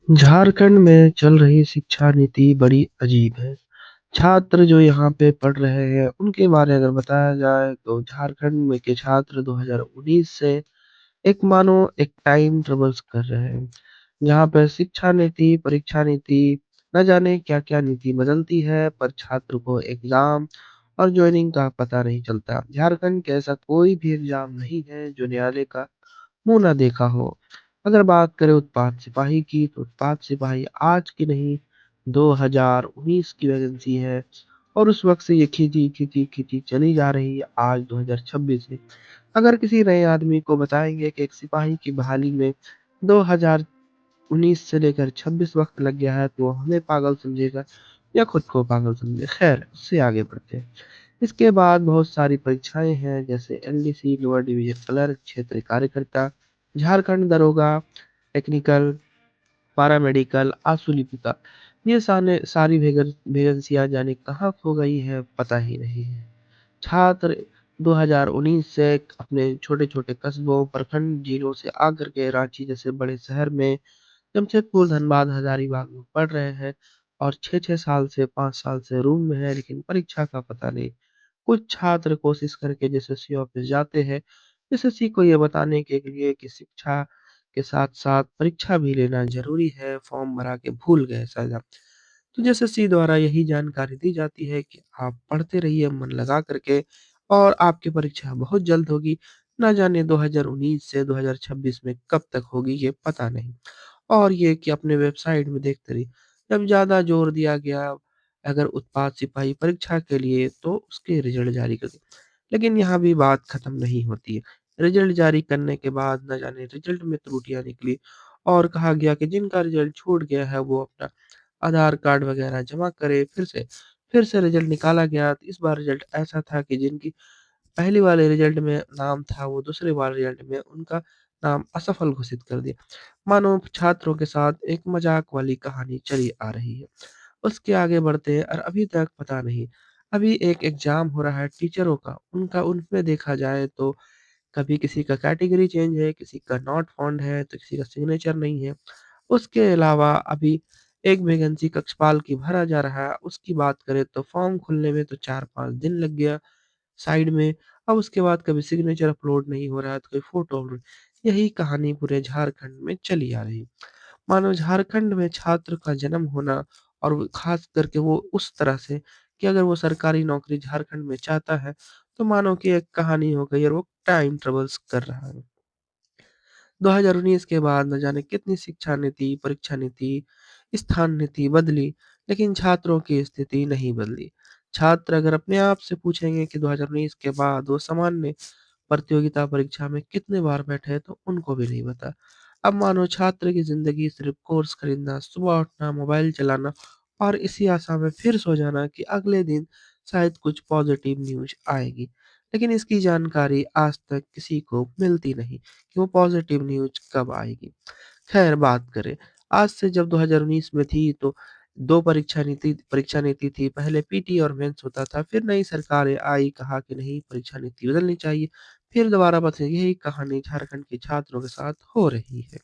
झारखंड में चल रही शिक्षा नीति बड़ी अजीब है। छात्र जो यहाँ पे पढ़ रहे हैं, उनके बारे अगर बताया जाए तो झारखंड में के छात्र 2019 से एक मानो एक टाइम ट्रेवल्स कर रहे हैं। जहाँ पे शिक्षा नीति, परीक्षा नीति, न जाने क्या-क्या नीति बदलती है, पर छात्र को एग्ज़ाम और जॉइनिंग का पता नहीं चलता। झारखंड के ऐसा कोई भी एग्ज़ाम नहीं है जो न्यायालय का मुँह ना देखा हो। अगर बात करें उत्पाद सिपाही की, तो उत्पाद सिपाही आज की नहीं 2019 की वैकेंसी है और उस वक़्त से ये खींची चली जा रही है आज 2026 में। अगर किसी नए आदमी को बताएँगे कि एक सिपाही की बहाली में 2019 से लेकर 26 वक़्त लग गया है, तो वो हमें पागल समझेगा या खुद को पागल समझे। खैर, उससे आगे बढ़ते हैं। इसके बाद बहुत सारी परीक्षाएँ हैं जैसे एलडीसी, लोअर डिवीज़न क्लर्क, क्षेत्रीय कार्यकर्ता, झारखंड दरोगा, टेक्निकल, पैरामेडिकल, आशु लिपिका। ये सारी वैकेंसियाँ जाने कहाँ खो गई हैं, पता ही नहीं है। छात्र 2019 से अपने छोटे-छोटे कस्बों, प्रखंड, जिलों से आकर के रांची जैसे बड़े शहर में जमशेदपुर, धनबाद, हजारीबाग में पढ़ रहे हैं और 6-6 साल से 5 साल से रूम में हैं, लेकिन परीक्षा का पता नहीं। कुछ छात्र कोशिश करके एसएससी ऑफिस जाते हैं, एसएससी को ये बताने के लिए कि शिक्षा के साथ-साथ परीक्षा भी लेना ज़रूरी है, फॉर्म भरा के भूल गए शायद आप। तो एसएससी द्वारा यही जानकारी दी जाती है कि आप पढ़ते रहिए मन लगा करके और आपकी परीक्षा बहुत जल्द होगी, ना जाने 2019 से 2026 में कब तक होगी ये पता नहीं। और ये कि अपने वेबसाइट में देखते रहिए, जब ज़्यादा ज़ोर दिया गया अगर उत्पाद सिपाही परीक्षा के लिए तो उसके रिज़ल्ट जारी कर दिए। लेकिन यहाँ भी बात खत्म नहीं होती है। रिज़ल्ट जारी करने के बाद न जाने रिज़ल्ट में त्रुटियाँ निकली और कहा गया कि जिनका रिज़ल्ट छूट गया है वो अपना आधार कार्ड वग़ैरह जमा करे फिर से। फिर से रिज़ल्ट निकाला गया तो इस बार रिज़ल्ट ऐसा था कि जिनकी पहले वाले रिज़ल्ट में नाम था वो दूसरे वाले रिज़ल्ट में उनका नाम असफल घोषित कर दिया। मानो छात्रों के साथ एक मज़ाक वाली कहानी चली आ रही है। उसके आगे बढ़ते हैं और अभी तक पता नहीं, अभी एक एग्ज़ाम हो रहा है टीचरों का, उनका उनमें देखा जाए तो कभी किसी का कैटेगरी चेंज है, किसी का नॉट फाउंड है, तो किसी का सिग्नेचर नहीं है। उसके अलावा अभी एक वैकेंसी कक्षपाल की भरा जा रहा है, उसकी बात करें तो फॉर्म खुलने में तो 4-5 दिन लग गया साइड में, अब उसके बाद कभी सिग्नेचर अपलोड नहीं हो रहा है, तो कोई फ़ोटो अपलोड यही कहानी पूरे झारखंड में चली आ रही है। मानो झारखंड में छात्र का जन्म होना और वो ख़ास करके वो उस तरह से कि अगर वो सरकारी नौकरी झारखंड में चाहता है, तो मानो कि एक कहानी हो गई और वो टाइम ट्रेवल्स कर रहा है। 2019 के बाद न जाने कितनी शिक्षा नीति, परीक्षा नीति, स्थान नीति बदली, लेकिन छात्रों की स्थिति नहीं बदली। छात्र अगर अपने आप से पूछेंगे कि 2019 के बाद वो सामान्य प्रतियोगिता परीक्षा में कितने बार बैठे तो उनको भी नहीं पता। अब मानो छात्र की ज़िंदगी सिर्फ़ कोर्स खरीदना, सुबह उठना, मोबाइल चलाना और इसी आशा में फिर सो जाना कि अगले दिन शायद कुछ पॉज़िटिव न्यूज़ आएगी। लेकिन इसकी जानकारी आज तक किसी को मिलती नहीं कि वो पॉज़िटिव न्यूज़ कब आएगी। खैर बात करें, आज से जब 2019 में थी तो 2 परीक्षा नीति थी, पहले पीटी और मेंस होता था, फिर नई सरकार आई, कहा कि नहीं परीक्षा नीति बदलनी चाहिए, फिर दोबारा बस यही कहानी झारखंड के छात्रों के साथ हो रही है।